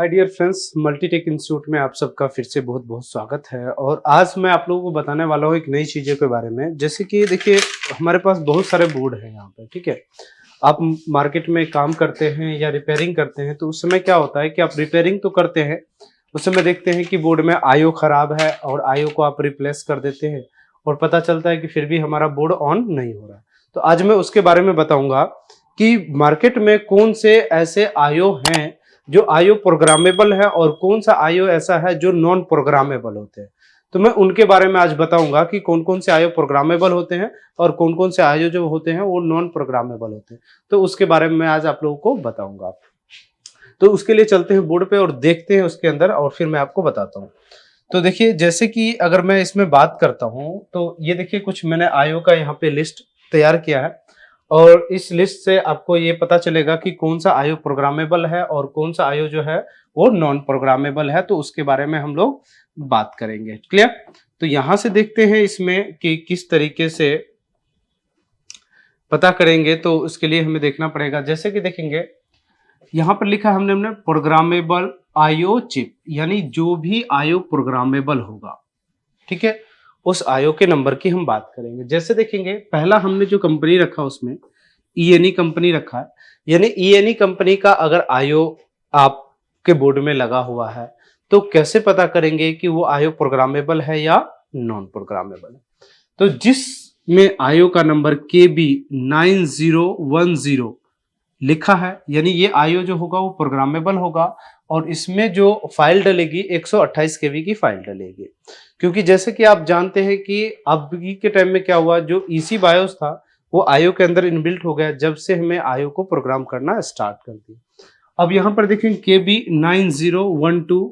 हाय dear friends, Multitech institute में आप सबका फिर से बहुत बहुत स्वागत है। और आज मैं आप लोगों को बताने वाला हूँ एक नई चीज़ों के बारे में। जैसे कि देखिए, हमारे पास बहुत सारे बोर्ड हैं यहाँ पे, ठीक है। आप मार्केट में काम करते हैं या रिपेयरिंग करते हैं, तो उस समय क्या होता है कि आप रिपेयरिंग तो करते हैं, उस समय देखते हैं कि बोर्ड में आईओ खराब है और आईओ को आप रिप्लेस कर देते हैं और पता चलता है कि फिर भी हमारा बोर्ड ऑन नहीं हो रहा है। तो आज मैं उसके बारे में बताऊंगा कि मार्केट में कौन से ऐसे आईओ हैं जो आईओ प्रोग्रामेबल है और कौन सा आईओ ऐसा है जो नॉन प्रोग्रामेबल होते हैं। तो मैं उनके बारे में आज बताऊंगा कि कौन कौन से आईओ प्रोग्रामेबल होते हैं और कौन कौन से आईओ जो होते हैं वो नॉन प्रोग्रामेबल होते हैं। तो उसके बारे में मैं आज आप लोगों को बताऊंगा। तो उसके लिए चलते हैं बोर्ड पे और देखते हैं उसके अंदर, और फिर मैं आपको बताता हूँ। तो देखिए, जैसे कि अगर मैं इसमें बात करता हूँ तो ये देखिए, कुछ मैंने आईओ का यहाँ पे लिस्ट तैयार किया है और इस लिस्ट से आपको ये पता चलेगा कि कौन सा आईओ प्रोग्रामेबल है और कौन सा आईओ जो है वो नॉन प्रोग्रामेबल है। तो उसके बारे में हम लोग बात करेंगे। क्लियर? तो यहां से देखते हैं इसमें कि किस तरीके से पता करेंगे। तो उसके लिए हमें देखना पड़ेगा, जैसे कि देखेंगे यहां पर लिखा हमने प्रोग्रामेबल आईओ चिप, यानी जो भी आईओ प्रोग्रामेबल होगा, ठीक है, उस आईओ के नंबर की हम बात करेंगे। जैसे देखेंगे, पहला हमने जो कंपनी रखा उसमें ईएनई कंपनी रखा है, यानी ईएनई कंपनी का अगर आईओ आपके बोर्ड में लगा हुआ है तो कैसे पता करेंगे कि वो आईओ प्रोग्रामेबल है या नॉन प्रोग्रामेबल है। तो जिसमें आईओ का नंबर KB9010 लिखा है, यानी ये आईओ जो होगा वो प्रोग्रामेबल होगा और इसमें जो फाइल डलेगी 128 केबी की फाइल डलेगी। क्योंकि जैसे कि आप जानते हैं कि अभी के टाइम में क्या हुआ, जो ईसी बायोस था वो आईओ के अंदर इनबिल्ट हो गया जब से हमें आईओ को प्रोग्राम करना स्टार्ट कर दिया। अब यहाँ पर देखें KB9012,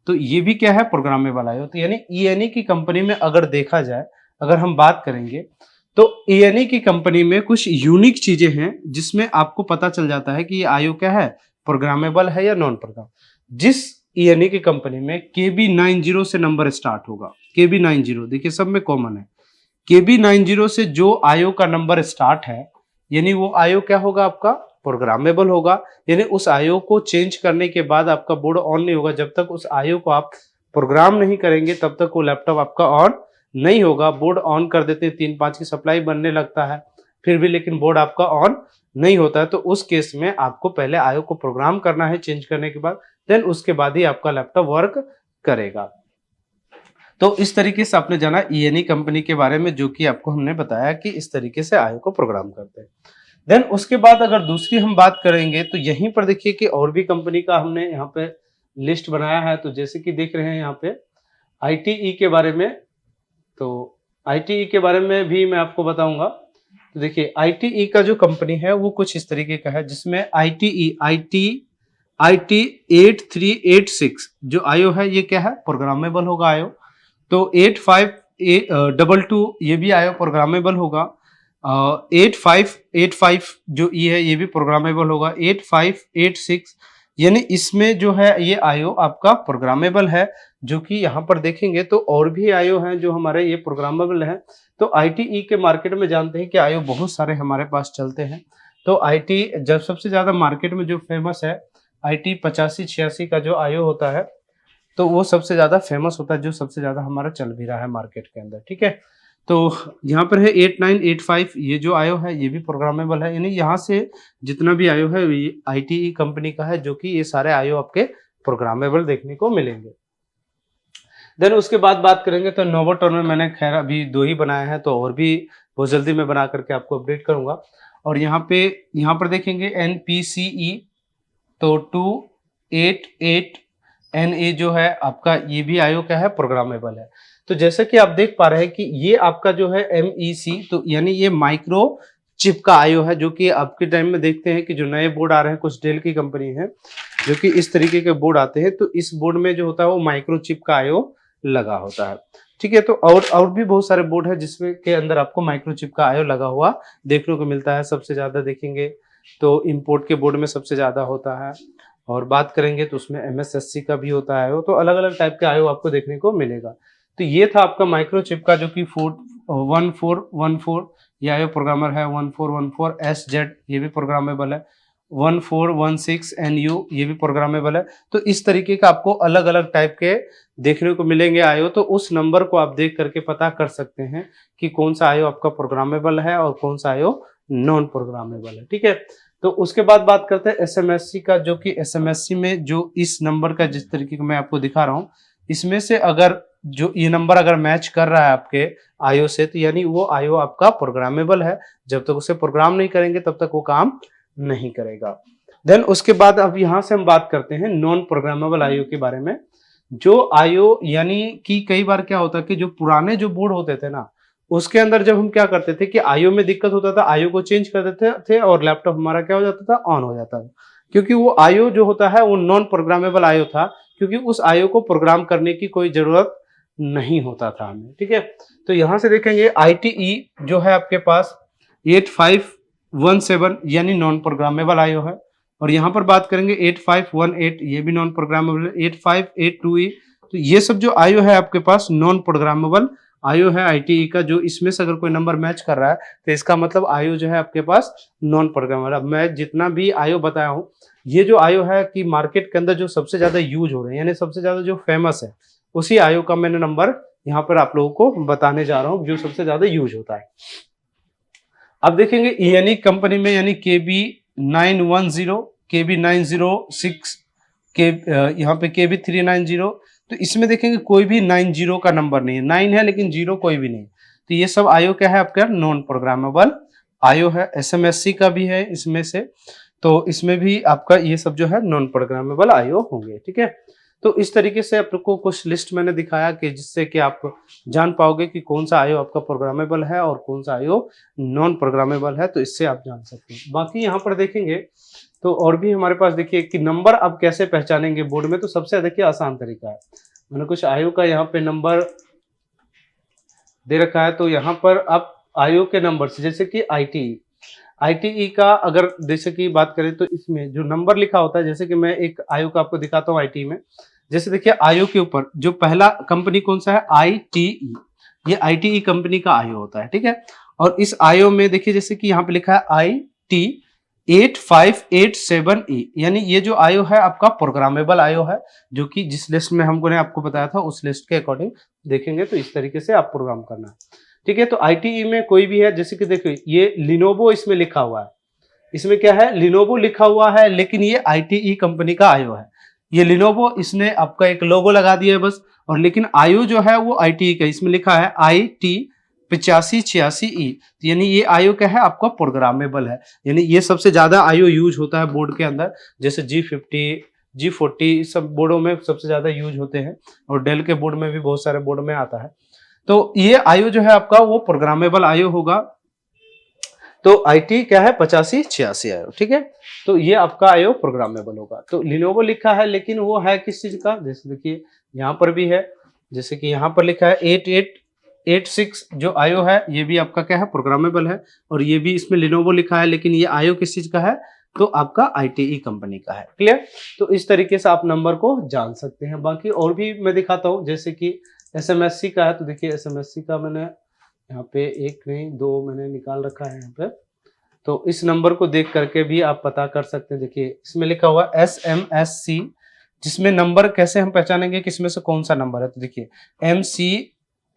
तो ये भी क्या है, प्रोग्रामेबल आईओ। तो यानी ईएनई की कंपनी में अगर देखा जाए, अगर हम बात करेंगे तो ईएनई की कंपनी में कुछ यूनिक चीजें हैं जिसमें आपको पता चल जाता है कि ये आईओ क्या है, प्रोग्रामेबल है या नॉन प्रोग्राम। जिस ईएनई की कंपनी में KB90 से नंबर स्टार्ट होगा, KB90 देखिए सब में कॉमन है, KB90 से जो आईओ का नंबर स्टार्ट है, यानी वो आईओ क्या होगा, आपका प्रोग्रामेबल होगा। यानी उस आईओ को चेंज करने के बाद आपका बोर्ड ऑन नहीं होगा। जब तक उस आईओ को आप प्रोग्राम नहीं करेंगे तब तक वो लैपटॉप आपका ऑन नहीं होगा। बोर्ड ऑन कर देते हैं, 3-5 की सप्लाई बनने लगता है, फिर भी लेकिन बोर्ड आपका ऑन नहीं होता है। तो उस केस में आपको पहले आईओ को प्रोग्राम करना है चेंज करने के बाद, देन उसके बाद ही आपका लैपटॉप वर्क करेगा। तो इस तरीके से आपने जाना ईएनई कंपनी के बारे में, जो कि आपको हमने बताया कि इस तरीके से आईओ को प्रोग्राम करते हैं। देन उसके बाद अगर दूसरी हम बात करेंगे तो यहीं पर देखिए कि और भी कंपनी का हमने यहाँ पे लिस्ट बनाया है। तो जैसे कि देख रहे हैं यहाँ पे आईटीई के बारे में, तो आईटीई के बारे में भी मैं आपको बताऊंगा। तो देखिए, आईटीई का जो कंपनी है वो कुछ इस तरीके का है, जिसमें आईटी 8386 जो आईओ है ये क्या है, प्रोग्रामेबल होगा आईओ। तो 8522 ये भी आईओ प्रोग्रामेबल होगा। 8585 जो ई है ये भी प्रोग्रामेबल होगा। 8586 यानी इसमें जो है ये आईओ आपका प्रोग्रामेबल है। जो कि यहाँ पर देखेंगे तो और भी आईओ हैं जो हमारे ये प्रोग्रामेबल हैं। तो आईटीई के मार्केट में जानते हैं कि आईओ बहुत सारे हमारे पास चलते हैं। तो आईटी जब सबसे ज्यादा मार्केट में जो फेमस है, आईटी 8586 का जो आईओ होता है, तो वो सबसे ज्यादा फेमस होता है, जो सबसे ज्यादा हमारा चल भी रहा है मार्केट के अंदर, ठीक है। तो यहाँ पर है 8985, ये जो आईओ है ये भी प्रोग्रामेबल है। यानी यहाँ से जितना भी आईओ है ये आईटीई कंपनी का है, जो कि ये सारे आईओ आपके प्रोग्रामेबल देखने को मिलेंगे। देन उसके बाद बात करेंगे तो नोवोटॉन में मैंने खैर अभी 2 ही बनाए हैं, तो और भी बहुत जल्दी मैं बना करके आपको अपडेट करूंगा। और यहाँ पर देखेंगे NPCE, तो 288NA जो है आपका, ये भी आईओ क्या है, प्रोग्रामेबल है। तो जैसे कि आप देख पा रहे हैं कि ये आपका जो है MEC, तो यानी ये माइक्रो चिप का आईओ है, जो कि आपके टाइम में देखते हैं कि जो नए बोर्ड आ रहे हैं, कुछ डेल की कंपनी है जो कि इस तरीके के बोर्ड आते हैं। तो इस बोर्ड में जो होता है वो माइक्रो चिप का आईओ लगा होता है, ठीक है। तो और भी बहुत सारे बोर्ड है जिसमें के अंदर आपको माइक्रो चिप का आईओ लगा हुआ देखने को मिलता है। सबसे ज्यादा देखेंगे तो इंपोर्ट के बोर्ड में सबसे ज्यादा होता है, और बात करेंगे तो उसमें MSSC का भी होता है। तो अलग अलग टाइप के आईओ आपको देखने को मिलेगा। तो ये था आपका माइक्रो चिप का, जो कि 1414 ये आईओ प्रोग्रामर है। 1414SZ ये भी प्रोग्रामेबल है। 1416NU ये भी प्रोग्रामेबल है। तो इस तरीके का आपको अलग अलग टाइप के देखने को मिलेंगे आईओ, तो उस नंबर को आप देख करके पता कर सकते हैं कि कौन सा आईओ आपका प्रोग्रामेबल है और कौन सा आईओ नॉन प्रोग्रामेबल है। ठीक है, तो उसके बाद बात करते हैं एसएमएससी का, जो कि एसएमएससी में जो इस नंबर का जिस तरीके का मैं आपको दिखा रहा हूँ, इसमें से अगर जो ये नंबर अगर मैच कर रहा है आपके आईओ से, तो यानी वो आईओ आपका प्रोग्रामेबल है। जब तक उसे प्रोग्राम नहीं करेंगे तब तक वो काम नहीं करेगा। देन उसके बाद अब यहाँ से हम बात करते हैं नॉन प्रोग्रामेबल आईओ के बारे में। जो आईओ यानी कि कई बार क्या होता है कि जो पुराने जो बोर्ड होते थे ना, उसके अंदर जब हम क्या करते थे कि आईओ में दिक्कत होता था, आईओ को चेंज कर देते थे और लैपटॉप हमारा क्या हो जाता था, ऑन हो जाता था। क्योंकि वो आईओ जो होता है वो नॉन प्रोग्रामेबल आईओ था, क्योंकि उस आईओ को प्रोग्राम करने की कोई जरूरत नहीं होता था हमें। ठीक है, तो यहां से देखेंगे ITE जो है आपके पास 8517 यानी नॉन प्रोग्रामेबल आईओ है। और यहां पर बात करेंगे 8518 ये भी नॉन प्रोग्रामेबल है। 8582E, तो ये सब जो आईओ है आपके पास नॉन प्रोग्रामेबल आईओ है ITE का। जो इसमें से अगर कोई नंबर मैच कर रहा है तो इसका मतलब आईओ जो है आपके पास नॉन प्रोग्रामेबल। अब मैं जितना भी आईओ बताया हूँ, ये जो आईओ है कि मार्केट के अंदर जो सबसे ज्यादा यूज हो रहे हैं, यानी सबसे ज्यादा जो फेमस है, उसी आईओ का मैंने नंबर यहाँ पर आप लोगों को बताने जा रहा हूँ जो सबसे ज्यादा यूज होता है। अब देखेंगे ENE कंपनी में, यानी KB910, KB906, के यहाँ पे KB390, तो इसमें देखेंगे कोई भी 90 का नंबर नहीं है, 9 है लेकिन 0 कोई भी नहीं। तो ये सब आईओ क्या है आपका, नॉन प्रोग्रामेबल आईओ है। एसएमएससी का भी है इसमें से, तो इसमें भी आपका ये सब जो है नॉन प्रोग्रामेबल आईओ होंगे। ठीक है, तो इस तरीके से आपको कुछ लिस्ट मैंने दिखाया कि जिससे कि आप जान पाओगे कि कौन सा आईओ आपका प्रोग्रामेबल है और कौन सा आईओ नॉन प्रोग्रामेबल है, तो इससे आप जान सकते हैं। बाकी यहाँ पर देखेंगे तो और भी हमारे पास देखिए कि नंबर आप कैसे पहचानेंगे बोर्ड में, तो सबसे देखिए आसान तरीका है। मैंने कुछ आईओ का यहाँ पे नंबर दे रखा है, तो यहाँ पर आप आईओ के नंबर से, जैसे कि ITE का अगर जैसे कि बात करें तो इसमें जो नंबर लिखा होता है, जैसे कि मैं एक आईओ का आपको दिखाता हूँ ITE में। जैसे देखिए आईओ के ऊपर जो पहला कंपनी कौन सा है, ITE, ये ITE कंपनी का आईओ होता है। ठीक है, और इस आईओ में देखिए जैसे कि यहाँ पे लिखा है IT8587E, यानी ये जो आईओ है आपका प्रोग्रामेबल आईओ है, जो कि जिस लिस्ट में हमको ने आपको बताया था उस लिस्ट के अकॉर्डिंग देखेंगे तो इस तरीके से आप प्रोग्राम करना है। ठीक है, तो ITE में कोई भी है, जैसे कि देखिए ये लिनोवो इसमें लिखा हुआ है, इसमें क्या है, लिनोवो लिखा हुआ है, लेकिन ये ITE कंपनी का आईओ है। ये लिनोवो इसने आपका एक लोगो लगा दिया है बस, और लेकिन आईओ जो है वो ITE का, इसमें लिखा है IT8586E, यानी ये आईओ क्या है आपका प्रोग्रामेबल है। यानी ये सबसे ज्यादा आईओ यूज होता है बोर्ड के अंदर, जैसे G50 G40 सब बोर्डों में सबसे ज्यादा यूज होते हैं, और डेल के बोर्ड में भी बहुत सारे बोर्ड में आता है। तो ये आईओ जो है आपका वो प्रोग्रामेबल आईओ होगा। तो IT क्या है, 8586 आईओ। ठीक है, तो ये आपका आईओ प्रोग्रामेबल होगा। तो लिनोवो लिखा है, लेकिन वो है किस चीज का, जैसे देखिए यहाँ पर भी है, जैसे कि यहाँ पर लिखा है 8886 जो आईओ है, ये भी आपका क्या है, प्रोग्रामेबल है। और ये भी इसमें लिनोवो लिखा है, लेकिन ये आईओ किस चीज का है, तो आपका ITE कंपनी का है। क्लियर, तो इस तरीके से आप नंबर को जान सकते हैं। बाकी और भी मैं दिखाता हूँ, जैसे कि SMSC का है, तो देखिए SMSC का मैंने यहाँ पे एक नहीं दो मैंने निकाल रखा है यहाँ पे, तो इस नंबर को देख करके भी आप पता कर सकते हैं। देखिए इसमें लिखा हुआ SMSC, जिसमें नंबर कैसे हम पहचानेंगे कि इसमें से कौन सा नंबर है, तो देखिए MEC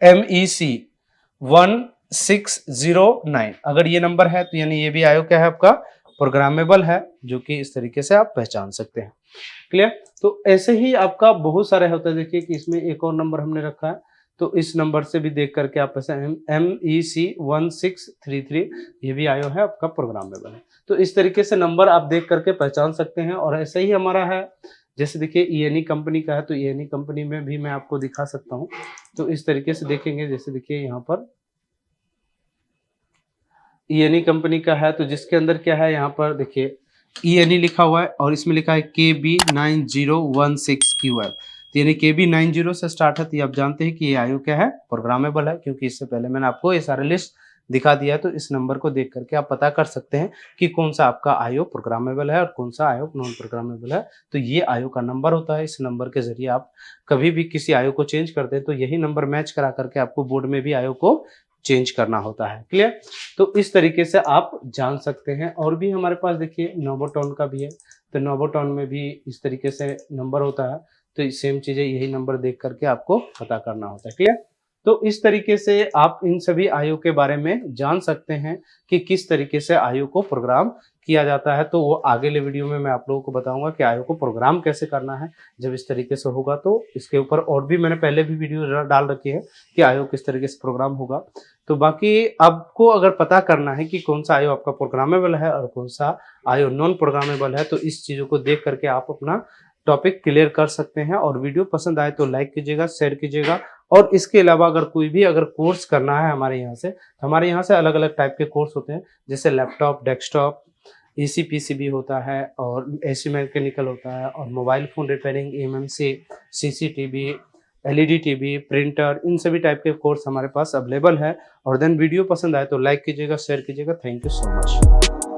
1609, अगर ये नंबर है तो यानी ये भी आईओ क्या है आपका, प्रोग्रामेबल है, जो कि इस तरीके से आप पहचान सकते हैं। क्लियर, तो ऐसे ही आपका बहुत सारे होता है। देखिए कि इसमें एक और नंबर हमने रखा है, तो इस नंबर से भी देख करके आप ऐसा MEC 1633, ये भी आईओ है आपका प्रोग्रामेबल है। तो इस तरीके से नंबर आप देख करके पहचान सकते हैं। और ऐसे ही हमारा है, जैसे देखिए ENE कंपनी का है, तो ENE कंपनी में भी मैं आपको दिखा सकता हूँ। तो इस तरीके से देखेंगे, जैसे देखिए यहाँ पर ENE कंपनी का है, तो जिसके अंदर क्या है, यहाँ पर देखिए ENE लिखा हुआ है और इसमें लिखा है KB9016QF, तो यानी KB90 से स्टार्ट है, तो आप जानते हैं कि ये आईओ क्या है, प्रोग्रामेबल है, क्योंकि इससे पहले मैंने आपको ये सारे लिस्ट दिखा दिया है। तो इस नंबर को देख करके आप पता कर सकते हैं कि कौन सा आपका आईओ प्रोग्रामेबल है और कौन सा आईओ नॉन प्रोग्रामेबल है। तो ये आईओ का नंबर होता है, इस नंबर के जरिए आप कभी भी किसी आईओ को चेंज करते हैं तो यही नंबर मैच करा करके आपको बोर्ड में भी आईओ को चेंज करना होता है। क्लियर? तो इस तरीके से आप जान सकते हैं। और भी हमारे पास देखिए नोवोटोन का भी है, तो नोवोटोन में भी इस तरीके से नंबर होता है, तो सेम चीज़ें यही नंबर देख करके आपको पता करना होता है। क्लियर? तो इस तरीके से आप इन सभी आयु के बारे में जान सकते हैं कि किस तरीके से आयु को प्रोग्राम किया जाता है। तो वो अगले वीडियो में मैं आप लोगों को बताऊंगा कि आयु को प्रोग्राम कैसे करना है। जब इस तरीके से होगा तो इसके ऊपर और भी मैंने पहले भी वीडियो डाल रखी है कि आयु किस तरीके से प्रोग्राम होगा। तो बाकी आपको अगर पता करना है कि कौन सा आयु आपका प्रोग्रामेबल है और कौन सा आयु नॉन प्रोग्रामेबल है, तो इस चीज़ों को देख करके आप अपना टॉपिक क्लियर कर सकते हैं। और वीडियो पसंद आए तो लाइक कीजिएगा, शेयर कीजिएगा। और इसके अलावा अगर कोई भी अगर कोर्स करना है हमारे यहाँ से, तो हमारे यहाँ से अलग अलग टाइप के कोर्स होते हैं, जैसे लैपटॉप, डेस्कटॉप, एसी पीसीबी होता है और एसी मैकेनिकल होता है, और mobile phone repairing, MMC, CCTV, LED TV, printer, इन सभी टाइप के कोर्स हमारे पास अवेलेबल है। और देन वीडियो पसंद आए तो लाइक कीजिएगा, शेयर कीजिएगा। Thank you so much.